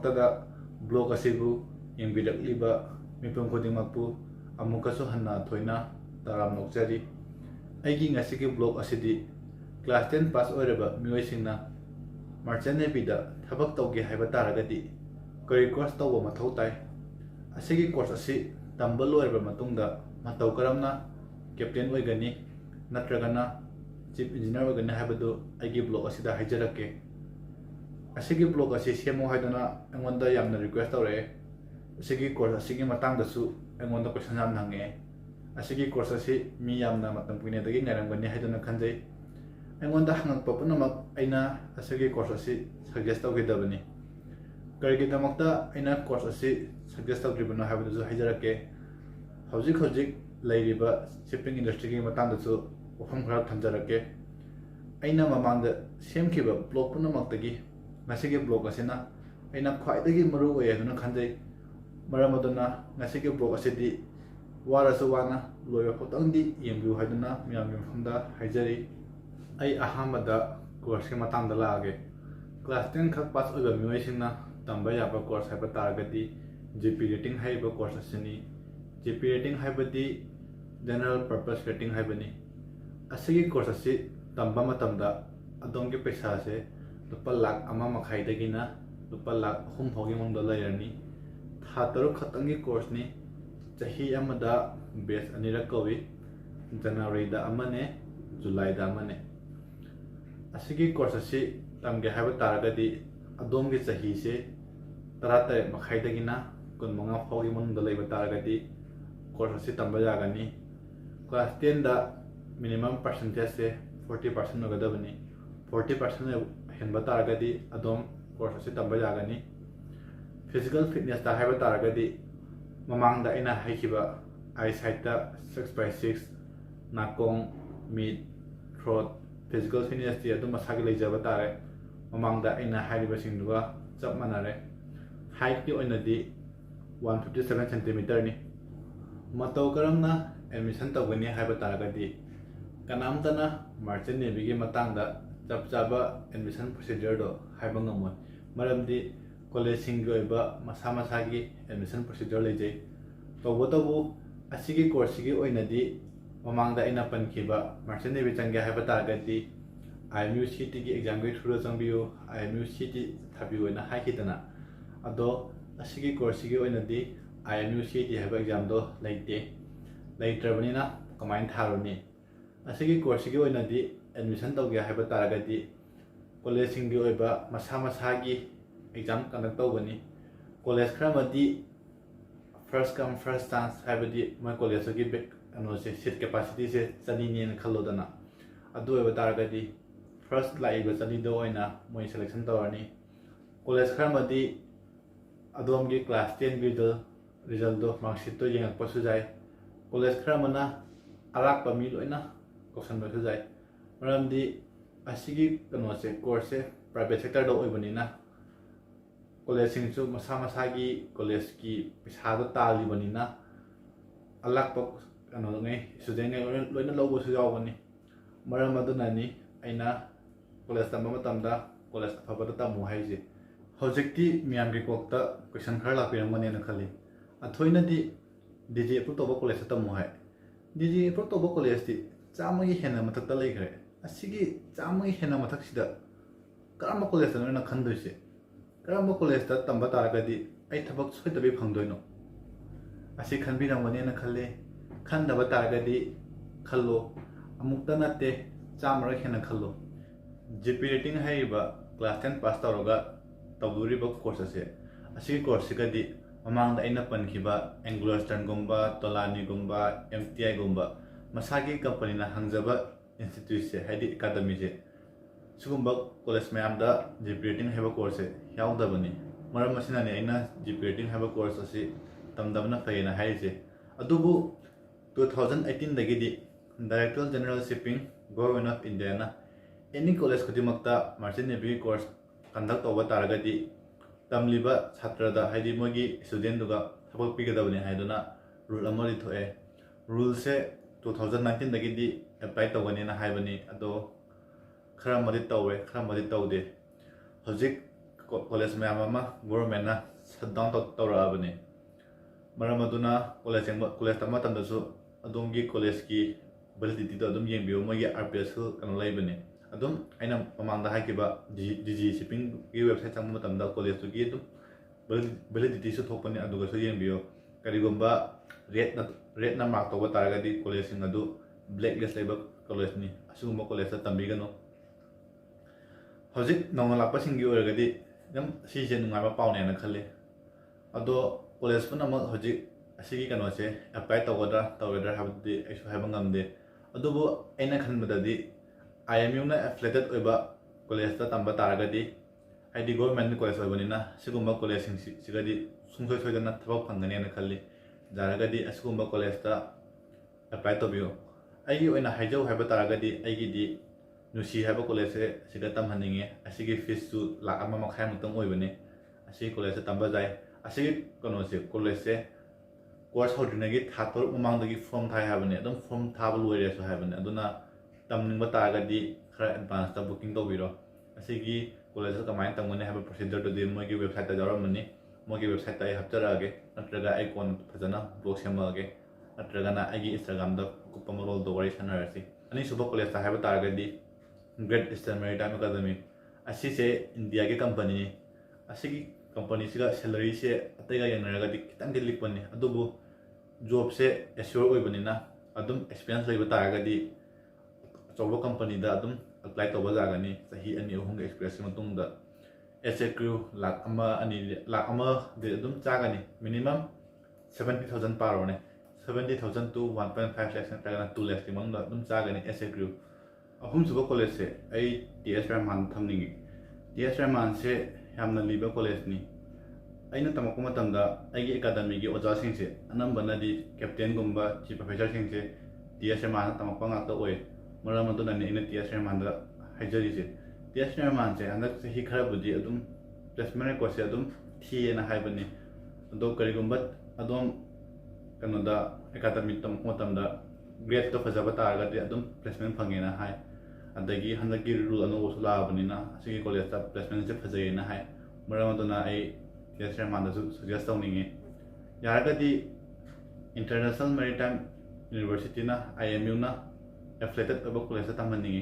ꯃꯛꯇꯗ block ꯑꯁꯤꯕꯨ ꯌꯦꯡꯕꯤꯔꯛꯂꯤꯕ ꯃꯤꯄꯨꯝ ꯈꯨꯗꯤꯡꯃꯛꯄꯨ ꯑꯃꯨꯛꯀꯁꯨ ꯍꯟꯅ ꯊꯣꯏꯅ ꯇꯔꯥꯝꯅ ꯑꯣꯛꯆꯔꯤ꯫ ꯑꯩꯒꯤ ꯉꯁꯤꯒꯤ ꯕ꯭ꯂꯣꯛ ꯑꯁꯤꯗꯤ ꯀ꯭ꯂꯥꯁ 10 ꯄꯥꯁ ꯑꯣꯏꯔꯕ ꯃꯤꯑꯣꯏꯁꯤꯡꯅ ꯃꯥꯔꯆꯦꯟ ꯅꯦꯚꯤꯗ ꯊꯕꯛ ꯇꯧꯒꯦ ꯍꯥꯏꯕ ꯇꯥꯔꯒꯗꯤ ꯀꯔꯤ ꯀꯣꯔꯁ ꯇꯧꯕ ꯃꯊꯧ ꯇꯥꯏ, ꯑꯁꯤꯒꯤ ꯀꯣꯔꯁ ꯑꯁꯤ ꯇꯝꯕ ꯂꯣꯏꯔꯕ ꯃꯇꯨꯡꯗ ꯃꯇꯧ ꯀꯔꯝꯅ ꯀꯦꯞꯇꯦꯟ ꯑꯣꯏꯒꯅꯤ ꯅꯠꯇ꯭ꯔꯒꯅ ꯆꯤꯐ ꯏꯟꯖꯤꯅꯤꯌꯔ ꯑꯣꯏꯒꯅꯤ ꯍꯥꯏꯕꯗꯨ ꯑꯩꯒꯤ ꯕ꯭ꯂꯣꯛ ꯑꯁꯤꯗ ꯍꯥꯏꯖꯔꯛꯀꯦ꯫ ꯑꯁꯤꯒꯤ ꯕ꯭ꯂꯣꯛ ꯑꯁꯤ ꯁꯦꯝꯃꯨ ꯍꯥꯏꯗꯨꯅ ꯑꯩꯉꯣꯟꯗ ꯌꯥꯝꯅ ꯔꯤꯀ꯭ꯋꯦꯁ ꯇꯧꯔꯛꯑꯦ꯫ ꯑꯁꯤꯒꯤ ꯀꯣꯔꯁ ꯑꯁꯤꯒꯤ ꯃꯇꯥꯡꯗꯁꯨ ꯑꯩꯉꯣꯟꯗ ꯀꯣꯏꯁꯟ ꯌꯥꯝꯅ ꯍꯪꯉꯛꯑꯦ꯫ ꯑꯁꯤꯒꯤ ꯀꯣꯔꯁ ꯑꯁꯤ ꯃꯤ ꯌꯥꯝꯅ ꯃꯇꯝ ꯀꯨꯏꯅꯗꯒꯤ ꯉꯥꯏꯔꯝꯒꯅꯤ ꯍꯥꯏꯗꯨꯅ ꯈꯟꯖꯩ꯫ ꯑꯩꯉꯣꯟꯗ ꯍꯪꯉꯛꯄ ꯄꯨꯝꯅꯃꯛ ꯑꯩꯅ ꯑꯁꯤꯒꯤ ꯀꯣꯔꯁ ꯑꯁꯤ ꯁꯖꯦꯁ ꯇꯧꯒꯗꯕꯅꯤ꯫ ꯀꯔꯤꯒꯤꯗꯃꯛꯇ ꯑꯩꯅ ꯀꯣꯔꯁ ꯑꯁꯤ ꯁꯖꯦꯁ ꯇꯧꯗ꯭ꯔꯤꯕꯅꯣ ꯍꯥꯏꯕꯗꯨꯁꯨ ꯍꯥꯏꯖꯔꯛꯀꯦ꯫ ꯍꯧꯖꯤꯛ ꯂꯩꯔꯤꯕ ꯁꯤꯞꯄꯤꯡ ꯏꯟꯗꯁꯇ꯭ꯔꯤꯒꯤ ꯃꯇꯥꯡꯗꯁꯨ ꯋꯥꯐꯝ ꯈꯔ ꯊꯝꯖꯔꯛꯀꯦ꯫ ꯑꯩꯅ ꯃꯃꯥꯡꯗ ꯁꯦꯝꯈꯤꯕ ꯕ꯭ꯂꯣꯛ ꯄꯨꯝꯅꯃꯛꯇꯒꯤ ꯉꯁꯤꯒꯤ ꯕ꯭ꯂꯣꯛ ꯑꯁꯤꯅ ꯑꯩꯅ ꯈ꯭ꯋꯥꯏꯗꯒꯤ ꯃꯔꯨ ꯑꯣꯏ ꯍꯥꯏꯗꯨꯅ ꯈꯟꯖꯩ꯫ ꯃꯔꯝ ꯑꯗꯨꯅ ꯉꯁꯤꯒꯤ ꯕ꯭ꯂꯣꯛ ꯑꯁꯤꯗꯤ ꯋꯥꯔꯁꯨ ꯋꯥꯅ ꯂꯣꯏꯕ ꯐꯥꯎꯇꯪꯗꯤ ꯌꯦꯡꯕꯤꯌꯨ ꯍꯥꯏꯗꯨꯅ ꯃꯌꯥꯝꯒꯤ ꯃꯐꯝꯗ ꯍꯥꯏꯖꯔꯤ꯫ ꯑꯩ ꯑꯍꯥꯟꯕꯗ ꯀꯣꯔꯁꯀꯤ ꯃꯇꯥꯡꯗ ꯂꯥꯛꯑꯒꯦ꯫ ꯀ꯭ꯂꯥꯁ 10 ꯈꯛ ꯄꯥꯁ ꯑꯣꯏꯕ ꯃꯤꯑꯣꯏꯁꯤꯡꯅ ꯇꯝꯕ ꯌꯥꯕ ꯀꯣꯔꯁ ꯍꯥꯏꯕ ꯇꯥꯔꯒꯗꯤ ꯖꯤꯄꯤ ꯔꯦꯇꯤꯡ ꯍꯥꯏꯔꯤꯕ ꯀꯣꯔꯁ ꯑꯁꯤꯅꯤ꯫ ꯖꯤꯄꯤ ꯔꯦꯇꯤꯡ ꯍꯥꯏꯕꯗꯤ ꯖꯦꯅꯔꯦꯜ ꯄꯔꯄꯁ ꯔꯦꯇꯤꯡ ꯍꯥꯏꯕꯅꯤ꯫ ꯑꯁꯤꯒꯤ ꯀꯣꯔꯁ ꯑꯁꯤ ꯇꯝꯕ ꯃꯇꯝꯗ ꯑꯗꯣꯝꯒꯤ ꯄꯩꯁꯥꯁꯦ ꯂꯨꯄꯥ ꯂꯥꯛ 1.5 ꯂꯨꯄꯥ ꯂꯥꯛ 3 ꯐꯥꯎꯒꯤ ꯃꯅꯨꯡꯗ ꯂꯩꯔꯅꯤ꯫ ꯊꯥ 3 ꯈꯛꯇꯪꯒꯤ ꯀꯣꯔꯁꯅꯤ꯫ ꯆꯍꯤ ꯑꯃꯗ ꯕꯦꯆ 2ꯔꯛ ꯀꯧꯏ, ꯖꯅꯋꯥꯔꯤꯗ ꯑꯃꯅꯦ, ꯖꯨꯂꯥꯏꯗ ꯑꯃꯅꯦ꯫ ꯑꯁꯤꯒꯤ ꯀꯣꯔꯁ ꯑꯁꯤ ꯇꯝꯒꯦ ꯍꯥꯏꯕ ꯇꯥꯔꯒꯗꯤ ꯑꯗꯣꯝꯒꯤ ꯆꯍꯤꯁꯦ 18.5ꯗꯒꯤꯅ 25 ꯐꯥꯎꯒꯤ ꯃꯅꯨꯡꯗ ꯂꯩꯕ ꯇꯥꯔꯒꯗꯤ ꯀꯣꯔꯁ ꯑꯁꯤ ꯇꯝꯕ ꯌꯥꯒꯅꯤ꯫ ꯀ꯭ꯂꯥꯁ 10ꯗ ꯃꯤꯅꯤꯃꯝ ꯄꯥꯔꯁꯦꯟꯇꯦꯖꯁꯦ 40% ꯑꯣꯏꯒꯗꯕꯅꯤ꯫ 40% ꯍꯦꯟꯕ ꯇꯥꯔꯒꯗꯤ ꯑꯗꯣꯝ ꯀꯣꯔꯁ ꯑꯁꯤ ꯇꯝꯕ ꯌꯥꯒꯅꯤ꯫ ꯐꯤꯖꯤꯀꯦꯜ ꯐꯤꯠꯅꯦꯁꯇ ꯍꯥꯏꯕ ꯇꯥꯔꯒꯗꯤ ꯃꯃꯥꯡꯗ ꯑꯩꯅ ꯍꯥꯏꯈꯤꯕ ꯑꯥꯏꯁꯥꯏꯠꯇ 6x6, ꯅꯥꯀꯣꯡ, ꯃꯤꯠ, ꯊ꯭ꯔꯣꯠ, ꯐꯤꯖꯤꯀꯦꯜ ꯐꯤꯠꯅꯦꯁꯇꯤ ꯑꯗꯨꯝ ꯃꯁꯥꯒꯤ ꯂꯩꯖꯕ ꯇꯥꯔꯦ꯫ ꯃꯃꯥꯡꯗ ꯑꯩꯅ ꯍꯥꯏꯔꯤꯕꯁꯤꯡꯗꯨꯒ ꯆꯞ ꯃꯥꯟꯅꯔꯦ꯫ ꯍꯥꯏꯠꯀꯤ ꯑꯣꯏꯅꯗꯤ 157 ꯁꯦꯟꯇꯤꯃꯤꯇꯔꯅꯤ꯫ ꯃꯇꯧ ꯀꯔꯝꯅ ꯑꯦꯗꯃꯤꯁꯟ ꯇꯧꯒꯅꯤ ꯍꯥꯏꯕ ꯇꯥꯔꯒꯗꯤ ꯀꯅꯥꯝꯇꯅ ꯃꯥꯔꯆꯦꯟ ꯅꯦꯚꯤꯒꯤ ꯃꯇꯥꯡꯗ ꯆꯞ ꯆꯥꯕ ꯑꯦꯗꯃꯤꯁꯟ ꯄ꯭ꯔꯣꯁꯤꯗ꯭ꯌꯔꯗꯣ ꯍꯥꯏꯕ ꯉꯝꯃꯣꯏ꯫ ꯃꯔꯝꯗꯤ ꯀꯣꯂꯦꯖꯁꯤꯡꯒꯤ ꯑꯣꯏꯕ ꯃꯁꯥ ꯃꯁꯥꯒꯤ ꯑꯦꯗꯃꯤꯁꯟ ꯄ꯭ꯔꯣꯁꯤꯗ꯭ꯌꯔ ꯂꯩꯖꯩ꯫ ꯇꯧꯕꯇꯕꯨ ꯑꯁꯤꯒꯤ ꯀꯣꯔꯁꯁꯤꯒꯤ ꯑꯣꯏꯅꯗꯤ ꯃꯃꯥꯡꯗ ꯑꯩꯅ ꯄꯟꯈꯤꯕ ꯃꯥꯔꯆꯦꯟ ꯅꯦꯚꯤ ꯆꯪꯒꯦ ꯍꯥꯏꯕ ꯇꯥꯔꯒꯗꯤ IMU-CETꯒꯤ ꯑꯦꯛꯖꯥꯝꯒꯤ ꯊ꯭ꯔꯨꯗ ꯆꯪꯕꯤꯌꯨ, IMU-CET ꯊꯥꯕꯤꯌꯨꯅ ꯍꯥꯏꯈꯤꯗꯅ, ꯑꯗꯣ ꯑꯁꯤꯒꯤ ꯀꯣꯔꯁꯁꯤꯒꯤ ꯑꯣꯏꯅꯗꯤ IMU-CET ꯍꯥꯏꯕ ꯑꯦꯛꯖꯥꯝꯗꯣ ꯂꯩꯇꯦ꯫ ꯂꯩꯇ꯭ꯔꯕꯅꯤꯅ ꯀꯃꯥꯏꯅ ꯊꯥꯔꯨꯅꯤ? ꯑꯁꯤꯒꯤ ꯀꯣꯔꯁꯁꯤꯒꯤ ꯑꯣꯏꯅꯗꯤ ꯑꯦꯗꯃꯤꯁꯟ ꯇꯧꯒꯦ ꯍꯥꯏꯕ ꯇꯥꯔꯒꯗꯤ ꯀꯣꯂꯦꯖꯁꯤꯡꯒꯤ ꯑꯣꯏꯕ ꯃꯁꯥ ꯃꯁꯥꯒꯤ ꯑꯦꯛꯖꯥꯝ ꯀꯟꯗꯛ ꯇꯧꯒꯅꯤ꯫ ꯀꯣꯂꯦꯖ ꯈꯔ ꯑꯃꯗꯤ ꯐꯥꯔꯁ ꯀꯝ ꯐꯥꯔꯁ ꯆꯥꯟꯁ, ꯍꯥꯏꯕꯗꯤ ꯃꯣꯏ ꯀꯣꯂꯦꯖꯇꯨꯒꯤ ꯁꯤꯠ ꯀꯦꯄꯥꯁꯤꯇꯤꯁꯦ 200ꯅꯦꯅ ꯈꯜꯂꯣꯗꯅ, ꯑꯗꯨ ꯑꯣꯏꯕ ꯇꯥꯔꯒꯗꯤ ꯐꯥꯔꯁ ꯂꯥꯛꯏꯕ 200ꯗ ꯑꯣꯏꯅ ꯃꯣꯏ ꯁꯦꯂꯦꯛꯁꯟ ꯇꯧꯔꯅꯤ꯫ ꯀꯣꯂꯦꯖ ꯈꯔ ꯑꯃꯗꯤ ꯑꯗꯣꯝꯒꯤ ꯀ꯭ꯂꯥꯁ 10ꯒꯤ ꯔꯤꯖꯜꯗꯣ, ꯃꯥꯔꯛꯁꯤꯠꯇꯣ ꯌꯦꯡꯉꯛꯄꯁꯨ ꯌꯥꯏ꯫ ꯀꯣꯂꯦꯖ ꯈꯔ ꯑꯃꯅ ꯑꯔꯥꯛꯄ ꯃꯤ ꯂꯣꯏꯅ ꯀꯧꯁꯟꯕꯁꯨ ꯌꯥꯏ꯫ ꯃꯔꯝꯗꯤ ꯑꯁꯤꯒꯤ ꯀꯣꯔꯁꯁꯦ ꯄ꯭ꯔꯥꯏꯚꯦꯠ ꯁꯦꯛꯇꯔꯗ ꯑꯣꯏꯕꯅꯤꯅ ꯀꯣꯂꯦꯖꯁꯤꯡꯁꯨ ꯃꯁꯥ ꯃꯁꯥꯒꯤ ꯀꯣꯂꯦꯖꯀꯤ ꯄꯩꯁꯥꯗꯣ ꯇꯥꯜꯂꯤꯕꯅꯤꯅ ꯑꯂꯥꯛꯄ ꯏꯁꯇꯨꯗꯦꯟꯉꯩ ꯂꯣꯏꯅ ꯂꯧꯕꯁꯨ ꯌꯥꯎꯕꯅꯤ꯫ ꯃꯔꯝ ꯑꯗꯨꯅꯅꯤ ꯑꯩꯅ ꯀꯣꯂꯦꯖ ꯇꯝꯕ ꯃꯇꯝꯗ ꯀꯣꯂꯦꯖ ꯑꯐꯕꯗ ꯇꯝꯃꯨ ꯍꯥꯏꯔꯤꯁꯦ꯫ ꯍꯧꯖꯤꯛꯇꯤ ꯃꯤꯌꯥꯝꯒꯤ ꯀꯣꯛꯇ ꯀꯣꯏꯁꯟ ꯈꯔ ꯂꯥꯛꯄꯤꯔꯝꯒꯅꯦꯅ ꯈꯜꯂꯤ꯫ ꯑꯊꯣꯏꯅꯗꯤ DG ꯑꯦꯄ꯭ꯔꯨꯞ ꯇꯧꯕ ꯀꯣꯂꯦꯖꯇ ꯇꯝꯃꯨ ꯍꯥꯏ꯫ DG ꯑꯦꯄ꯭ꯔꯨꯞ ꯇꯧꯕ ꯀꯣꯂꯦꯖꯇꯤ 100ꯒꯤ ꯍꯦꯟꯅꯃꯊꯛꯇ ꯂꯩꯈ꯭ꯔꯦ꯫ ꯑꯁꯤꯒꯤ 100ꯒꯤ ꯍꯦꯟꯅ ꯃꯊꯛꯁꯤꯗ ꯀꯔꯝꯕ ꯀꯣꯂꯦꯖꯇꯅꯣ ꯑꯩꯅ ꯈꯟꯗꯣꯏꯁꯦ? ꯀꯔꯝꯕ ꯀꯣꯂꯦꯖꯇ ꯇꯝꯕ ꯇꯥꯔꯒꯗꯤ ꯑꯩ ꯊꯕꯛ ꯁꯣꯏꯗꯕꯤ ꯐꯪꯗꯣꯏꯅꯣ? ꯑꯁꯤ ꯈꯟꯕꯤꯔꯝꯒꯅꯦꯅ ꯈꯜꯂꯤ꯫ ꯈꯟꯗꯕ ꯇꯥꯔꯒꯗꯤ ꯈꯜꯂꯣ, ꯑꯃꯨꯛꯇ ꯅꯠꯇꯦ 100ꯔꯛ ꯍꯦꯟꯅ ꯈꯜꯂꯣ꯫ ꯖꯤꯄꯤ ꯔꯦꯇꯤꯡ ꯍꯥꯏꯔꯤꯕ ꯀ꯭ꯂꯥꯁ 10 ꯄꯥꯁ ꯇꯧꯔꯒ ꯇꯧꯗꯣꯔꯤꯕ ꯀꯣꯔꯁ ꯑꯁꯦ, ꯑꯁꯤꯒꯤ ꯀꯣꯔꯁꯁꯤꯒꯗꯤ ꯃꯃꯥꯡꯗ ꯑꯩꯅ ꯄꯟꯈꯤꯕ ꯑꯦꯡꯒ꯭ꯂꯣꯁꯇꯔꯟꯒꯨꯝꯕ, TOLANIꯒꯨꯝꯕ, MTIꯒꯨꯝꯕ ꯃꯁꯥꯒꯤ ꯀꯝꯄꯅꯤꯅ ꯍꯥꯡꯖꯕ ꯏꯟꯁꯇꯤꯇ꯭ꯌꯨꯠꯁꯦ, ꯍꯥꯏꯗꯤ ꯑꯦꯀꯥꯗꯃꯤꯁꯦ, ꯁꯤꯒꯨꯝꯕ ꯀꯣꯂꯦꯖ ꯃꯌꯥꯝꯗ ꯖꯤꯄꯤ ꯔꯦꯇꯤꯡ ꯍꯥꯏꯕ ꯀꯣꯔꯁꯁꯦ ꯌꯥꯎꯗꯕꯅꯤ꯫ ꯃꯔꯝ ꯑꯁꯤꯅꯅꯤ ꯑꯩꯅ ꯖꯤꯄꯤ ꯔꯦꯇꯤꯡ ꯍꯥꯏꯕ ꯀꯣꯔꯁ ꯑꯁꯤ ꯇꯝꯗꯕꯅ ꯐꯩꯌꯦꯅ ꯍꯥꯏꯔꯤꯁꯦ꯫ ꯑꯗꯨꯕꯨ 2018ꯗꯒꯤꯗꯤ directorate general shipping, government of ꯏꯟꯗꯤꯌꯥꯅ ꯑꯦꯅꯤ ꯀꯣꯂꯦꯖ ꯈꯨꯗꯤꯡꯃꯛꯇ ꯃꯥꯔꯆꯦꯟ ꯅꯦꯚꯤꯒꯤ ꯀꯣꯔꯁ ꯀꯟꯗꯛ ꯇꯧꯕ ꯇꯥꯔꯒꯗꯤ ꯇꯝꯂꯤꯕ ꯁꯥꯇ꯭ꯔꯗ, ꯍꯥꯏꯗꯤ ꯃꯣꯏꯒꯤ ꯏꯁꯇꯨꯗꯦꯟꯗꯨꯒ ꯊꯕꯛ ꯄꯤꯒꯗꯕꯅꯤ ꯍꯥꯏꯗꯨꯅ ꯔꯨꯜ ꯑꯃꯗꯤ ꯊꯣꯛꯑꯦ꯫ ꯔꯨꯜꯁꯦ 2019ꯗꯒꯤꯗꯤ ꯑꯦꯄ꯭ꯂꯥꯏ ꯇꯧꯒꯅꯤꯅ ꯍꯥꯏꯕꯅꯤ, ꯑꯗꯣ ꯈꯔ ꯑꯃꯗꯤ ꯇꯧꯋꯦ, ꯈꯔ ꯑꯃꯗꯤ ꯇꯧꯗꯦ꯫ ꯍꯧꯖꯤꯛ college मैम अमा गवर्नमेंट ना shutdown तौरअबने मरम अदुना college तमा तंदसु अदोमगी college की validity तो अदुम येंबियो मोगी RPS कनो लाइबने अदुम आइना ममांगदा हाइकिबा DG shipping की website चंगम तंदा college तो की अदुम validity सु थोपने अदुगा सु येंबियो करिगुम्बा rate ना mark तोबा तारगदी college सिंग अदु blacklist लाइबा college नि असुगुम्बा college ता तंबिगनो हजिक नौना लापसिंगी ओरगदी नम सीजे नुंगाइबा पाउनेना खल्ले अदो कॉलेज पुनमक हजिक असिगी कनोसे अप्लाई तौगदरा हाबदि आइसु हाइबा ngamde अदुबो आइना खनबददि IMU ना एफिलिएटेड ओइबा कॉलेज ता तंबा तारगदी आइदि गवर्नमेंट कॉलेज ओइबनिना सिगुम्बा कॉलेज सिगदि सुंसोय सोयदना थबक फंगनेना खल्ले जारगदी असुगुम्बा कॉलेज ता अप्लाई तबियो आइगी ओइना हाइजौ हाइबा तारगदी आइगिदि नुसी हाइबा कॉलेज से सिगा तमहनिंगे असिगी फीस सु लाख अमा मखाय मुतंग ओइबने असि कॉलेज से तंबा जाय असि कनोसे कॉलेज से कोर्स होद्रिनगी थातर ममांगदगी फॉर्म थाय हाबने एकदम फॉर्म थाब लोइरेसो हाबने अदुना तमनिंगबा तागदी खरा एडवांस ता बुकिंग तौबिरो असिगी कॉलेज से कमाइन तंगने हाबा प्रोसीजर तो दि मोगी वेबसाइट ता जारमनी मोगी वेबसाइट ता हप्तरागे नत्रगा आई कोन फजना ब्लॉग सेमागे नत्रगा ना आगी इंस्टाग्राम दा कुपम रोल दो वरी सनरसी अनि सुबह कॉलेज ता हाबा तागदी ग्रेट ईस्टर्न मैरीटाइम अकादमी असी से इंडिया के कंपनी असी की कंपनी से सैलरी से अतैगा यंगनरगदी खितंग लिखपने अदुबु जॉब से एश्योर ओइबनिना अदुम एक्सपीरियंस लेबा तारगदी अचौबा कंपनी दा अदुम अप्लाई तौबा जागनी सही अनि अहुंग एक्सपीरियंस मतुंगदा एसए क्रू लाख अमा अनि लाख अमा दे अदुम चागनी मिनिमम 70,000 पारोने 70,000 to 1.5 lakhs नत्रगना 2 lakhs की मंगदा अदुम चागनी एसए क्रू अहुम सुबह कॉलेज से आई TS रहमान थमनिंगी TS रहमान से यामना लीबा कॉलेज नि आइना तमको मतमदा आइगी एकेडमी की ओजा सिंह से अनंबनदी कैप्टन गुम्बा चीफ प्रोफेसर सिंह से TS रहमान तमको ngakta ओय मरम अदुननि इन TS रहमान दा हाइजरी से TS रहमान से अंदर से ही खरा बुदि अदुम प्लेसमेंट को से अदुम थिएना हाइबनि अदो करिगुम्बा अदुम कनोदा एकेडमी तमको मतमदा ग्रेड तो फजबा तारगदि अदुम प्लेसमेंट फंगेना हाय अदगी हंदकी रूल अनोबो लाबनिना असिगी कॉलेज ता प्लेसमेंट से फजेना हाय मरम अदुना आई TS रहमान दसु सजेस्ट तौनिंगे यारगदि इंटरनेशनल मैरीटाइम यूनिवर्सिटी ना IMU ना एफिलिएटेड ओबा कॉलेज ता तमनिंगे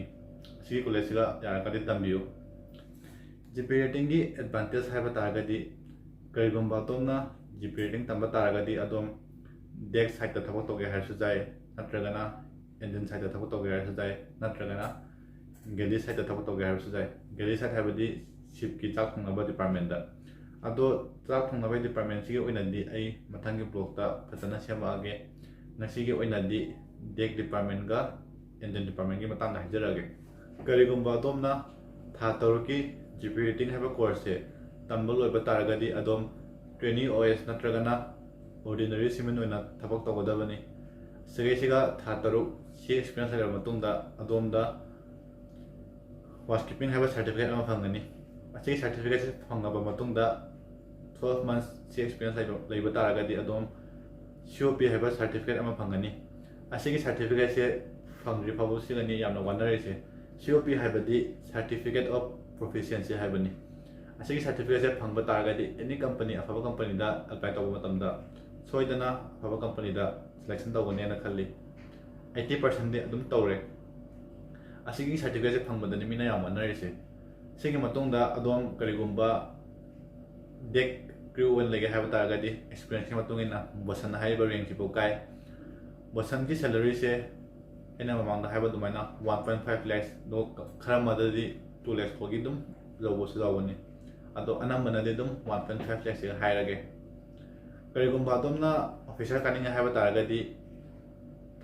असिगी कॉलेज सिगा यारगदि तंबियो GPA रेटिंग की एडवांटेज हाइबा तारगदि करिगुम्बा तोमना GPA रेटिंग तंबा तारगदि अदोम डेक साइड ता थबक तोगे हारसु जाय नत्रगना इंजन साइड ता थबक तोगे हारसु जाय नत्रगना गैली साइड ता थबक तोगे हारसु जाय गैली साइड हाइबदि शिप की चाक थंगबा डिपार्टमेंट दा अदो चाक थंगबा डिपार्टमेंट सिगे ओइनदि आई मथंगी ब्लॉग ता फजना सेमागे नसिगे ओइनदि डेक डिपार्टमेंट गा इंजन डिपार्टमेंट की मतंग हाइजरागे करिगुम्बा तोमना था तरुकी GPA रेटिंग हाइबा कोर्स से तंबल ओइबा तारगदि अदोम ट्रेनी OS नत्रगना ऑर्डिनरी सिमेंट ओइना थबक तौगदबनी सिगेसिगा था तरुक सी एक्सपीरियंस लगा मतुंगदा अदोमदा वास्कीपिंग हाइबा सर्टिफिकेट अमा फंगनी असी सर्टिफिकेट से फंगबा मतुंगदा 12 months सी एक्सपीरियंस लाइबा तारगदि अदोम COP हाइबा सर्टिफिकेट अमा फंगनी असिगी सर्टिफिकेट से फंगरि फाबु सिगनी यामना वनरेसे COP हाइबदि सर्टिफिकेट ऑफ प्रोफिशिएंसी हाइबनी असिगी सर्टिफिकेट से फंगबा तारगदि एनी कंपनी अफबा कंपनी दा अप्लाई तौबा मतमदा सोइदना अफबा कंपनी दा सिलेक्शन तौगनेना खल्ली 80% दे अदुम तौरे असिगी सर्टिफिकेट से फंगबदनि मिना याम वनरेसे सिगी मतुंगदा अदोम करिगुम्बा डेक क्रू वन लेगे हाइबा तारगदि एक्सपीरियंस के मतुंगिना बसन हाइबा रैंक सिबो काय बसन की सैलरी से एना ममांगदा हाइबा दुमाइना 1.5 lakhs दो खरा मददि 2 lakhs खोगी दुम लौबो सुजावनी अदो अनमनदि दुम 1.5 lakhs से हाइरगे करिगुम्बा दुमना ऑफिसर कानिंग हाइबा तारगदि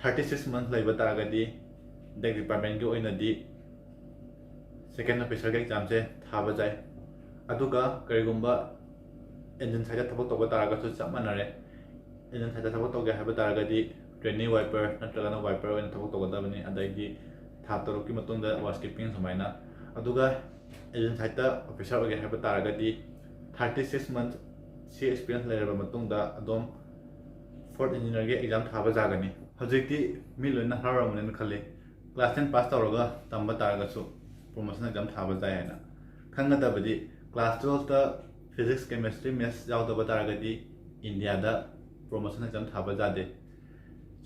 36 months लाइबा तारगदि डेक डिपार्टमेंट की ओइनदि सेकेंड ऑफिसर के एग्जाम से थाबा जाय अदुगा करिगुम्बा इंजन साइड थबक तौबा तारगसु चप मनरे इंजन साइड थबक तौगे हाइबा तारगदि ट्रेनिंग वाइपर नत्रगना वाइपर ओइन थबक तौगदबनी अदगी था तरुकी मतुंगदा वास्कीपिंग समाइना अदुगा इंजन साइड ऑफिसर ओगे हाइबा तारगदि 36 months सी एक्सपीरियंस लेरबा मतुंगदा अदोम फोर्थ इंजीनियर के एग्जाम थाबा जागनी हजिकती मी लोइना हरारमने खले क्लास 10 पास तौरगा तंबा तारगसु प्रमोशन एग्जाम थाबा जाय हैना खंगदबदि ꯀ꯭ꯂꯥꯁ 12ꯇ ꯐꯤꯖꯤꯛꯁ ꯀꯦꯃꯤꯁꯇ꯭ꯔꯤ ꯃꯦꯊꯁ ꯌꯥꯎꯗꯕ ꯇꯥꯔꯒꯗꯤ ꯏꯟꯗꯤꯌꯥꯗ ꯄ꯭ꯔꯣꯃꯣꯁꯟ ꯑꯦꯛꯖꯥꯝ ꯊꯥꯕ ꯌꯥꯗꯦ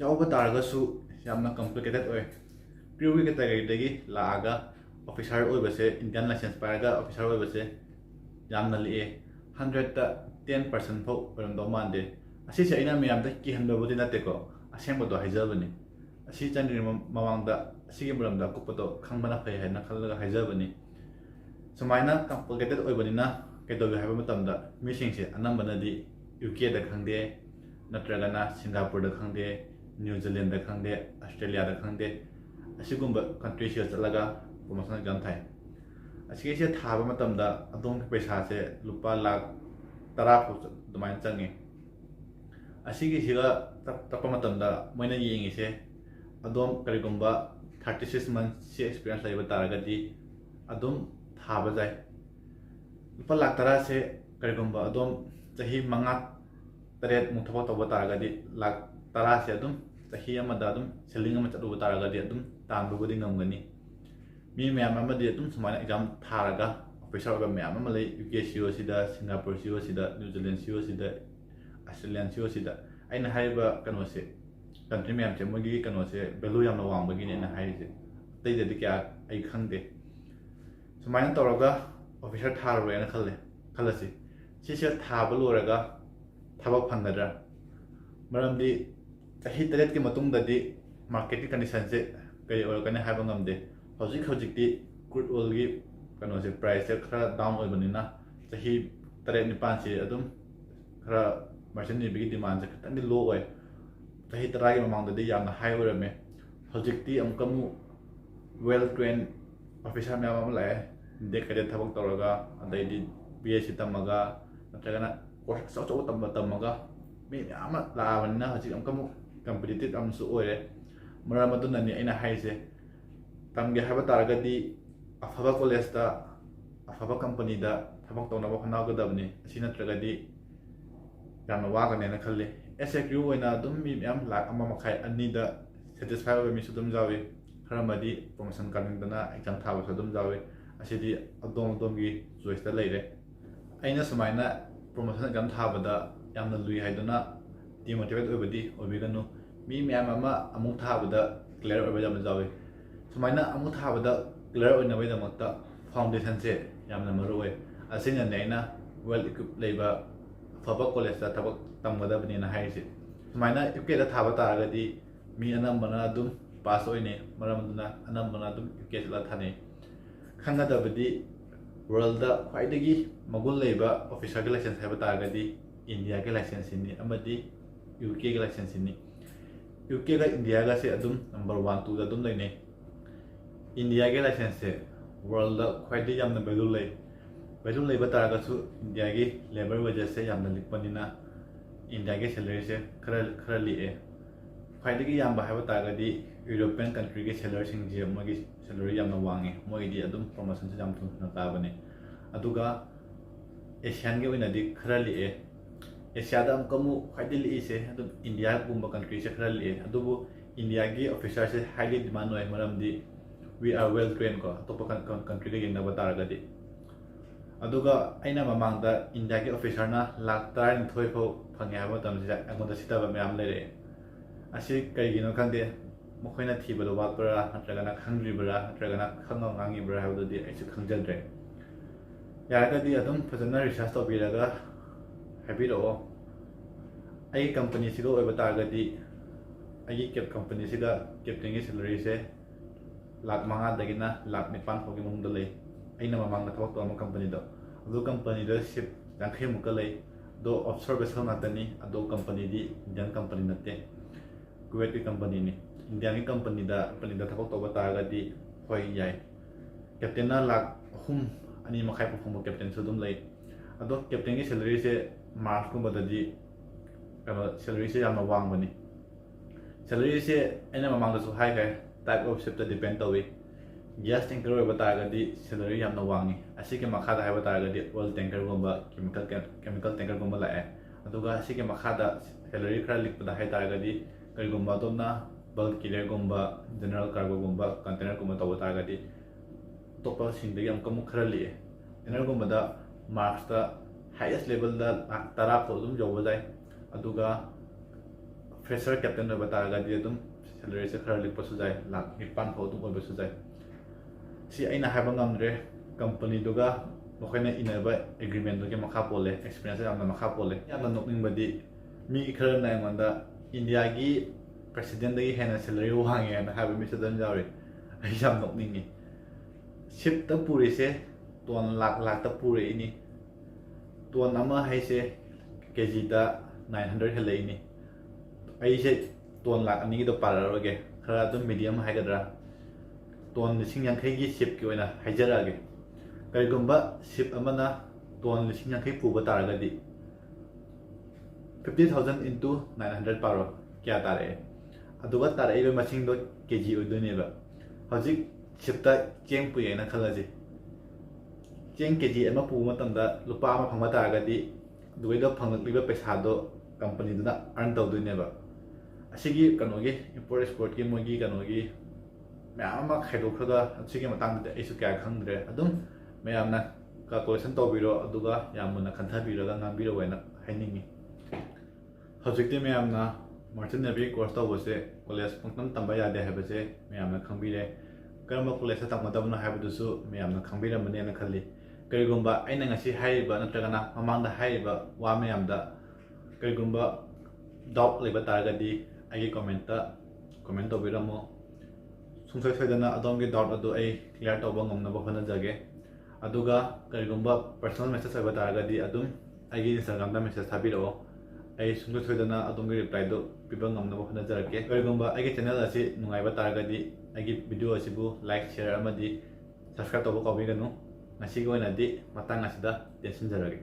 ꯌꯥꯎꯕ ꯇꯥꯔꯒꯁꯨ ꯌꯥꯝꯅ ꯀꯝꯄ꯭ꯂꯤꯀꯦꯇꯦꯠ ꯑꯣꯏ ꯀ꯭ꯔꯤꯎꯒꯤ ꯀꯦꯇꯒꯣꯔꯤꯗꯒꯤ ꯂꯥꯛꯑꯒ ꯑꯣꯐꯤꯁꯥꯔ ꯑꯣꯏꯕꯁꯦ ꯏꯟꯗꯤꯌꯥꯟ ꯂꯥꯏꯁꯦꯟꯁ ꯄꯥꯏꯔꯒ ꯑꯣꯐꯤꯁꯥꯔ ꯑꯣꯏꯕꯁꯦ ꯌꯥꯝꯅ ꯂꯤꯛꯑꯦ 100ꯇ 10% ꯐꯥꯎ ꯑꯣꯏꯔꯝꯗꯧ ꯃꯥꯟꯗꯦ ꯑꯁꯤꯁꯦ ꯑꯩꯅ ꯃꯌꯥꯝꯗ ꯀꯤꯍꯟꯕꯕꯨꯗꯤ ꯅꯠꯇꯦꯀꯣ ꯑꯁꯦꯡꯕꯗꯣ ꯍꯥꯏꯖꯕꯅꯤ ꯑꯁꯤ ꯆꯪꯗ꯭ꯔꯤꯉꯩ ꯃꯃꯥꯡꯗ ꯑꯁꯤꯒꯤ ꯃꯔꯝꯗ ꯑꯀꯨꯞꯄꯗꯣ ꯈꯪꯕꯅ ꯐꯩ ꯍꯥꯏꯅ ꯈꯜꯂꯒ ꯍꯥꯏꯖꯕꯅꯤ ꯁꯨꯃꯥꯏꯅ ꯀꯝꯄ꯭ꯂꯤꯀꯦꯇꯦꯠ ꯑꯣꯏꯕꯅꯤꯅ ꯀꯩꯗꯧꯒꯦ ꯍꯥꯏꯕ ꯃꯇꯝꯗ ꯃꯤꯁꯤꯡꯁꯦ ꯑꯅꯝꯕꯅꯗꯤ UKꯗ ꯈꯪꯗꯦ ꯅꯠꯇ꯭ꯔꯒꯅ ꯁꯤꯡꯒꯥꯄꯨꯔꯗ ꯈꯪꯗꯦ ꯅ꯭ꯌꯨ ꯖꯤꯂꯦꯟꯗ ꯈꯪꯗꯦ ꯑꯁꯇ꯭ꯔꯦꯂꯤꯌꯥꯗ ꯈꯪꯗꯦ ꯑꯁꯤꯒꯨꯝꯕ ꯀꯟꯇ꯭ꯔꯤꯁꯤꯗ ꯆꯠꯂꯒ ꯄ꯭ꯔꯣꯃꯣꯁꯟ ꯑꯦꯛꯖꯥꯝ ꯊꯥꯏ ꯑꯁꯤꯒꯤꯁꯦ ꯊꯥꯕ ꯃꯇꯝꯗ ꯑꯗꯣꯝꯒꯤ ꯄꯩꯁꯥꯁꯦ ꯂꯨꯄꯥ ꯂꯥꯛ 10 ꯐꯥꯎ ꯑꯗꯨꯃꯥꯏꯅ ꯆꯪꯉꯤ ꯑꯁꯤꯒꯤꯁꯤꯒ ꯇꯞꯄ ꯃꯇꯝꯗ ꯃꯣꯏꯅ ꯌꯦꯡꯉꯤꯁꯦ ꯑꯗꯣꯝ ꯀꯔꯤꯒꯨꯝꯕ 36 months ꯑꯦꯛꯁꯄꯤꯔꯤꯌꯦꯟꯁ ꯂꯩꯕ ꯇꯥꯔꯒꯗꯤ ꯑꯗꯨꯝ ꯊꯥꯕ ꯌꯥꯏ ꯂꯨꯄꯥ ꯂꯥꯛ 10ꯁꯦ ꯀꯔꯤꯒꯨꯝꯕ ꯑꯗꯣꯝ ꯆꯍꯤ 5-7 ꯊꯕꯛ ꯇꯧꯕ ꯇꯥꯔꯒꯗꯤ ꯂꯥꯛ 10ꯁꯦ ꯑꯗꯨꯝ ꯆꯍꯤ ꯑꯃꯗ ꯑꯗꯨꯝ ꯁꯦꯂꯤꯡ ꯑꯃ ꯆꯠꯂꯨꯕ ꯇꯥꯔꯒꯗꯤ ꯑꯗꯨꯝ ꯇꯥꯟꯕꯕꯨꯗꯤ ꯉꯝꯒꯅꯤ ꯃꯤ ꯃꯌꯥꯝ ꯑꯃꯗꯤ ꯑꯗꯨꯝ ꯁꯨꯃꯥꯏꯅ ꯑꯦꯛꯖꯥꯝ ꯊꯥꯔꯒ ꯑꯣꯐꯤꯁꯥꯔ ꯑꯣꯏꯕ ꯃꯌꯥꯝ ꯑꯃ ꯂꯩ UK COCꯗ ꯁꯤꯡꯒꯥꯄꯨꯔ COCꯗ ꯅ꯭ꯌꯨ ꯖꯤꯂꯦꯟ COCꯗ ꯑꯁꯇ꯭ꯔꯦꯂꯤꯌꯥꯟ COCꯗ ꯑꯩꯅ ꯍꯥꯏꯔꯤꯕ ꯀꯩꯅꯣꯁꯦ ꯀꯟꯇ꯭ꯔꯤ ꯃꯌꯥꯝꯁꯦ ꯃꯣꯏꯒꯤ ꯀꯩꯅꯣꯁꯦ ꯚꯦꯂꯨ ꯌꯥꯝꯅ ꯋꯥꯡꯕꯒꯤꯅꯦ ꯑꯩꯅ ꯍꯥꯏꯔꯤꯁꯦ ꯑꯇꯩꯗꯗꯤ ꯀꯌꯥ ꯑꯩ ꯈꯪꯗꯦ ꯁꯨꯃꯥꯏꯅ ꯇꯧꯔꯒ ꯑꯣꯐꯤꯁꯥꯔ ꯊꯥꯔꯨꯔꯦꯅ ꯈꯜꯂꯁꯤ ꯁꯤꯁꯦ ꯊꯥꯕ ꯂꯣꯏꯔꯒ ꯊꯕꯛ ꯐꯪꯒꯗ꯭ꯔꯥ ꯃꯔꯝꯗꯤ ꯆꯍꯤ 8ꯀꯤ ꯃꯇꯨꯡꯗꯗꯤ ꯃꯥꯔꯀꯦꯠꯀꯤ ꯀꯟꯗꯤꯁꯟꯁꯦ ꯀꯔꯤ ꯑꯣꯏꯔꯛꯀꯅꯤ ꯍꯥꯏꯕ ꯉꯝꯗꯦ ꯍꯧꯖꯤꯛꯇꯤ ꯀ꯭ꯔꯨꯗ ꯑꯣꯏꯜꯒꯤ ꯀꯩꯅꯣꯁꯦ ꯄ꯭ꯔꯥꯏꯁꯁꯦ ꯈꯔ ꯗꯥꯎꯟ ꯑꯣꯏꯕꯅꯤꯅ ꯆꯍꯤ 8-9ꯁꯤ ꯑꯗꯨꯝ ꯈꯔ ꯃꯔꯆꯦꯟ ꯅꯦꯚꯤꯒꯤ ꯗꯤꯃꯥꯟꯁꯦ ꯈꯤꯇꯪꯗꯤ ꯂꯣ ꯑꯣꯏ ꯆꯍꯤ 10ꯒꯤ ꯃꯃꯥꯡꯗꯗꯤ ꯌꯥꯝꯅ ꯍꯥꯏ ꯑꯣꯏꯔꯝꯃꯦ ꯍꯧꯖꯤꯛꯇꯤ ꯑꯃꯨꯛ ꯋꯦꯜ ꯇ꯭ꯔꯦꯟ ꯑꯣꯐꯤꯁꯥꯔ ꯃꯌꯥꯝ ꯑꯃ ꯂꯥꯛꯑꯦ ꯗꯦꯛ ꯀꯩꯗ ꯊꯕꯛ ꯇꯧꯔꯒ ꯑꯗꯩꯗꯤ BSc ꯇꯝꯃꯒ ꯅꯠꯇ꯭ꯔꯒꯅ ꯀꯣꯔꯁ ꯑꯆꯧ ꯇꯝꯃꯒ ꯃꯤ ꯃꯌꯥꯝ ꯑꯃ ꯂꯥꯛꯑꯕꯅꯤꯅ ꯍꯧꯖꯤꯛ ꯑꯃꯨꯛ ꯀꯝꯄꯤꯇꯤꯇꯤቭ ꯑꯃꯁꯨ ꯑꯣꯏꯔꯦ ꯃꯔꯝ ꯑꯗꯨꯅꯅꯤ ꯑꯩꯅ ꯍꯥꯏꯔꯤꯁꯦ ꯇꯝꯒꯦ ꯍꯥꯏꯕ ꯇꯥꯔꯒꯗꯤ ꯑꯐꯕ ꯀꯣꯂꯦꯖꯇ ꯑꯐꯕ ꯀꯝꯄꯅꯤꯗ ꯊꯕꯛ ꯇꯧꯅꯕ ꯍꯣꯠꯅꯒꯗꯕꯅꯤ ꯑꯁꯤ ꯅꯠꯇ꯭ꯔꯒꯗꯤ ꯌꯥꯝꯅ ꯋꯥꯒꯅꯦꯅ ꯈꯜꯂꯤ ꯀ꯭ꯔꯤꯎ ꯑꯣꯏꯅ ꯑꯗꯨꯝ ꯃꯤ ꯃꯌꯥꯝ ꯂꯥꯛ 1.5-2ꯗ ꯁꯦꯇꯤꯁꯐꯥꯏ ꯑꯣꯏꯕ ꯃꯤꯁꯨ ꯑꯗꯨꯝ ꯌꯥꯎꯏ ꯈꯔ ꯑꯃꯗꯤ ꯄ꯭ꯔꯣꯃꯣꯁꯟ ꯀꯥꯅꯤꯡꯗꯅ ꯑꯦꯛꯖꯥꯝ ꯊꯥꯕꯁꯨ ꯑꯗꯨꯝ ꯌꯥꯎꯏ ꯑꯁꯤꯗꯤ ꯑꯗꯣꯝꯒꯤ ꯆꯣꯏꯁꯇ ꯂꯩꯔꯦ ꯑꯩꯅ ꯁꯨꯃꯥꯏꯅ ꯄ꯭ꯔꯣꯃꯣꯁꯟ ꯑꯦꯛꯖꯥꯝ ꯊꯥꯕꯗ ꯌꯥꯝꯅ ꯂꯨꯏ ꯍꯥꯏꯗꯨꯅ ꯗꯤꯃꯣꯇꯤꯚꯦꯠ ꯑꯣꯏꯕꯤꯒꯅꯨ ꯃꯤ ꯃꯌꯥꯝ ꯑꯃ ꯑꯃꯨꯛ ꯊꯥꯕꯗ ꯀ꯭ꯂꯤꯌꯔ ꯑꯣꯏꯕ ꯌꯥꯝꯅ ꯌꯥꯎꯏ ꯁꯨꯃꯥꯏꯅ ꯑꯃꯨꯛ ꯊꯥꯕꯗ ꯀ꯭ꯂꯤꯌꯔ ꯑꯣꯏꯅꯕꯒꯤꯗꯃꯛꯇ ꯐꯥꯎꯟꯗꯦꯁꯟꯁꯦ ꯌꯥꯝꯅ ꯃꯔꯨ ꯑꯣꯏ ꯑꯁꯤꯅꯅꯦ ꯑꯩꯅ ꯋꯦꯜ ꯏꯀ꯭ꯋꯤꯞ ꯂꯩꯕ ꯑꯐꯕ ꯀꯣꯂꯦꯖꯇ ꯊꯕꯛ ꯇꯝꯒꯗꯕꯅꯦꯅ ꯍꯥꯏꯔꯤꯁꯦ ꯁꯨꯃꯥꯏꯅ UKꯗ ꯊꯥꯕ ꯇꯥꯔꯒꯗꯤ ꯃꯤ ꯑꯅꯝꯕꯅ ꯑꯗꯨꯝ ꯄꯥꯁ ꯑꯣꯏꯅꯩ ꯃꯔꯝ ꯑꯗꯨꯅ ꯑꯅꯝꯕꯅ ꯑꯗꯨꯝ UK ꯆꯠꯂꯒ ꯊꯥꯅꯩ ꯈꯪꯒꯗꯕꯗꯤ ꯋꯥꯔꯜꯗ ꯈ꯭ꯋꯥꯏꯗꯒꯤ ꯃꯒꯨꯟ ꯂꯩꯕ ꯑꯣꯐꯤꯁꯥꯔꯒꯤ ꯂꯥꯏꯁꯦꯟꯁ ꯍꯥꯏꯕ ꯇꯥꯔꯒꯗꯤ ꯏꯟꯗꯤꯌꯥꯒꯤ ꯂꯥꯏꯁꯦꯟꯁꯁꯤꯅꯤ ꯑꯃꯗꯤ UKꯒꯤ ꯂꯥꯏꯁꯦꯟꯁꯁꯤꯅꯤ UKꯒ ꯏꯟꯗꯤꯌꯥꯒꯁꯦ ꯑꯗꯨꯝ ꯅꯝꯕꯔ 1-2ꯗ ꯑꯗꯨꯝ ꯂꯩꯅꯩ ꯏꯟꯗꯤꯌꯥꯒꯤ ꯂꯥꯏꯁꯦꯟꯁꯁꯦ ꯋꯥꯔꯜꯗ ꯈ꯭ꯋꯥꯏꯗꯒꯤ ꯌꯥꯝꯅ ꯚꯦꯂꯨ ꯂꯩꯕ ꯇꯥꯔꯒꯁꯨ ꯏꯟꯗꯤꯌꯥꯒꯤ ꯂꯦꯕꯔ ꯋꯦꯖꯦꯁꯁꯦ ꯌꯥꯝꯅ ꯂꯤꯛꯄꯅꯤꯅ ꯏꯟꯗꯤꯌꯥꯒꯤ ꯁꯦꯂꯔꯤꯁꯦ ꯈꯔ ꯂꯤꯛꯑꯦ ꯈ꯭ꯋꯥꯏꯗꯒꯤ ꯌꯥꯝꯕ ꯍꯥꯏꯕ ꯇꯥꯔꯒꯗꯤ ꯌꯨꯔꯣꯄꯤꯌꯟ ꯀꯟꯇ꯭ꯔꯤꯒꯤ ꯁꯦꯂꯔꯁꯤꯡꯁꯦ ꯃꯣꯏꯒꯤ ꯁꯦꯂꯔꯤ ꯌꯥꯝꯅ ꯋꯥꯡꯉꯦ ꯃꯣꯏꯒꯤꯗꯤ ꯑꯗꯨꯝ ꯄ꯭ꯔꯣꯃꯣꯁꯟꯁꯦ ꯌꯥꯝ ꯊꯨꯅ ꯀꯥꯕꯅꯦ ꯑꯗꯨꯒ ꯑꯦꯁꯤꯌꯥꯟꯒꯤ ꯑꯣꯏꯅꯗꯤ ꯈꯔ ꯂꯤꯛꯑꯦ ꯑꯦꯁꯤꯌꯥꯗ ꯑꯃꯨꯛ ꯈ꯭ꯋꯥꯏꯗꯒꯤ ꯂꯤꯛꯏꯁꯦ ꯑꯗꯨꯝ ꯏꯟꯗꯤꯌꯥꯒꯨꯝꯕ ꯀꯟꯇ꯭ꯔꯤꯁꯦꯈꯔ ꯂꯤꯛꯑꯦ ꯑꯗꯨꯕꯨ ꯏꯟꯗꯤꯌꯥꯒꯤ ꯑꯣꯐꯤꯁꯥꯔꯁꯦ ꯍꯥꯏꯂꯤ ꯗꯤꯃꯥꯟ ꯑꯣꯏ ꯃꯔꯝꯗꯤ ꯋꯤ ꯑꯥꯔ ꯋꯦꯜ ꯇ꯭ꯔꯦꯟ ꯀꯣ ꯑꯇꯣꯞꯄ ꯀꯟꯇ꯭ꯔꯤꯒ ꯌꯦꯡꯅꯕ ꯇꯥꯔꯒꯗꯤ ꯑꯗꯨꯒ ꯑꯩꯅ ꯃꯃꯥꯡꯗ ꯏꯟꯗꯤꯌꯥꯒꯤ ꯑꯣꯐꯤꯁꯥꯔꯅ ꯂꯥꯛ 12 ꯐꯥꯎ ꯐꯪꯉꯦ ꯍꯥꯏꯕ ꯃꯇꯝꯁꯤꯗ ꯑꯩꯉꯣꯟꯗ ꯁꯤꯠꯇꯕ ꯃꯌꯥꯝ ꯂꯩꯔꯛꯑꯦ ꯑꯁꯤ ꯀꯩꯒꯤꯅꯣ ꯈꯪꯗꯦ ꯃꯈꯣꯏꯅ ꯊꯤꯕꯗ ꯋꯥꯠꯄ꯭ꯔꯥ ꯅꯠꯇ꯭ꯔꯒꯅ ꯈꯪꯗ꯭ꯔꯤꯕ꯭ꯔꯥ ꯅꯠꯇ꯭ꯔꯒꯅ ꯈꯪꯉ ꯉꯥꯡꯉꯤꯕ꯭ꯔꯥ ꯍꯥꯏꯕꯗꯨꯗꯤ ꯑꯩꯁꯨ ꯈꯪꯖꯗ꯭ꯔꯦ ꯌꯥꯔꯒꯗꯤ ꯑꯗꯨꯝ ꯐꯖꯅ ꯔꯤꯁꯥꯔꯆ ꯇꯧꯕꯤꯔꯒ ꯍꯥꯏꯕꯤꯔꯛꯑꯣ ꯑꯩꯒꯤ ꯀꯝꯄꯅꯤꯁꯤꯒ ꯑꯣꯏꯕ ꯇꯥꯔꯒꯗꯤ ꯑꯩꯒꯤ ꯀꯝꯄꯅꯤꯁꯤꯒ ꯀꯦꯞꯇꯦꯟꯒꯤ ꯁꯦꯂꯔꯤꯁꯦ ꯂꯥꯛ 5ꯗꯒꯤꯅ ꯂꯥꯛ 9 ꯐꯥꯎꯒꯤ ꯃꯅꯨꯡꯗ ꯂꯩ ꯑꯩꯅ ꯃꯃꯥꯡꯗ ꯊꯕꯛ ꯇꯧꯔꯝꯕ ꯀꯝꯄꯅꯤꯗꯣ ꯑꯗꯨ ꯀꯝꯄꯅꯤꯗ ꯁꯤꯞ 50ꯃꯨꯛꯀ ꯂꯩ ꯑꯗꯣ ꯑꯣꯐꯁꯣꯔ ꯚꯦꯁꯦꯜ ꯉꯥꯛꯇꯅꯤ ꯑꯗꯣ ꯀꯝꯄꯅꯤꯗꯤ ꯏꯟꯗꯤꯌꯟ ꯀꯝꯄꯅꯤ ꯅꯠꯇꯦ ꯀꯨꯋꯦꯠꯀꯤ ꯀꯝꯄꯅꯤꯅꯤ ꯏꯟꯗꯤꯌꯥꯒꯤ ꯀꯝꯄꯅꯤꯗ ꯊꯕꯛ ꯇꯧꯕ ꯇꯥꯔꯒꯗꯤ ꯍꯣꯏ ꯌꯥꯏ ꯀꯦꯞꯇꯦꯟꯅ ꯂꯥꯛ 3-2.5 ꯐꯥꯎ ꯐꯪꯕ ꯀꯦꯞꯇꯦꯟꯁꯨ ꯑꯗꯨꯝ ꯂꯩ ꯑꯗꯣ ꯀꯦꯞꯇꯦꯟꯒꯤ ꯁꯦꯂꯔꯤꯁꯦ ꯃꯥꯔꯁꯀꯨꯝꯕꯗꯗꯤ ꯁꯦꯂꯔꯤꯁꯦ ꯌꯥꯝꯅ ꯋꯥꯡꯕꯅꯤ ꯁꯦꯂꯔꯤꯁꯦ ꯑꯩꯅ ꯃꯃꯥꯡꯗꯁꯨ ꯍꯥꯏꯈ꯭ꯔꯦ ꯇꯥꯏꯞ ꯑꯣꯐ ꯁꯤꯞꯇ ꯗꯤꯄꯦꯟ ꯇꯧꯏ ꯒ꯭ꯌꯥꯁ ꯇꯦꯡꯀꯔ ꯑꯣꯏꯕ ꯇꯥꯔꯒꯗꯤ ꯁꯦꯂꯔꯤ ꯌꯥꯝꯅ ꯋꯥꯡꯉꯤ ꯑꯁꯤꯒꯤ ꯃꯈꯥꯗ ꯍꯥꯏꯕ ꯇꯥꯔꯒꯗꯤ ꯑꯣꯏꯜ ꯇꯦꯡꯀꯔꯒꯨꯝꯕ ꯀꯦꯃꯤꯀꯦꯜ ꯇꯦꯡꯀꯔꯒꯨꯝꯕ ꯂꯥꯛꯑꯦ ꯑꯗꯨꯒ ꯑꯁꯤꯒꯤ ꯃꯈꯥꯗ ꯁꯦꯂꯔꯤ ꯈꯔ ꯂꯤꯛꯄꯗ ꯍꯥꯏ ꯇꯥꯔꯒꯗꯤ ꯀꯔꯤꯒꯨꯝꯕ ꯑꯗꯣꯝꯅ ꯕꯜꯛ ꯀꯦꯔꯤꯌꯔꯒꯨꯝꯕ ꯖꯦꯅꯔꯦꯜ ꯀꯥꯔꯒꯣꯒꯨꯝꯕ ꯀꯟꯇꯦꯅꯔꯒꯨꯝꯕ ꯇꯧꯕ ꯇꯥꯔꯒꯗꯤ ꯑꯇꯣꯞꯄꯁꯤꯡꯗꯒꯤ ꯑꯃꯨꯛ ꯈꯔ ꯂꯤꯛꯑꯦ ꯀꯟꯇꯦꯅꯔꯒꯨꯝꯕꯗ Marksda highest level da lakh tara ko dum job jai aduga fresher captain ba taraga di dum salary se khara lik pasu jai lakh 9 ko dum oiba su jai si aina haba ngamre company duga mokhena inaba agreement do ke makha pole experience amna makha pole yamna nokning badi mi khara na manda India gi president gi hena salary wange na haba mi sadan jawre ai yam nokning ni ship ta puri se ton lakh ta puri ini ton ama hai se kg da 900 hele ini ai se ton lakh ani do pararoge khara dum medium hai gadra ton lising yang kai gi ship ki oina haijarage kaigumba ship amana ton lising yang kai pu ba taragadi 50,000 into 900 paro kya tare aduga tare ibe masing do kg odone ba hojik ship ta cheng pu yena khalaji cheng kg ama pu matamda lupa ama phangma taragadi duido phanglikliba paisa do company duna earn tawdune ba asigi kanogi import export ki mogi kanogi mayama khaidokhaga asigi matang da isu kya khangdre adum mayamna calculation tawbiro aduga yamuna khanthabiraga ngambiro wena hainingi hojikte mayamna merchant navy course tawbose college pungtam tamba yade habase mayamna khangbire karma college tamadabna habadusu mayamna khangbira mane na khalli karigumba aina ngasi haiba natragana mamangda haiba wa mayamda karigumba doubt leba taragadi agi comment tawbiramo sungsai saidana adamgi doubt adu ai clear tawba ngamnaba honajage aduga karigumba personal message leba taragadi adum agi Instagram da message thabiro ai sungsai saidana adamgi reply do piba ngamnaba honajarake karigumba agi channel asi nungaiba taragadi agi video asibu like share amadi subscribe tawba kawbiganu ngasi go inadi matang asida tension jarage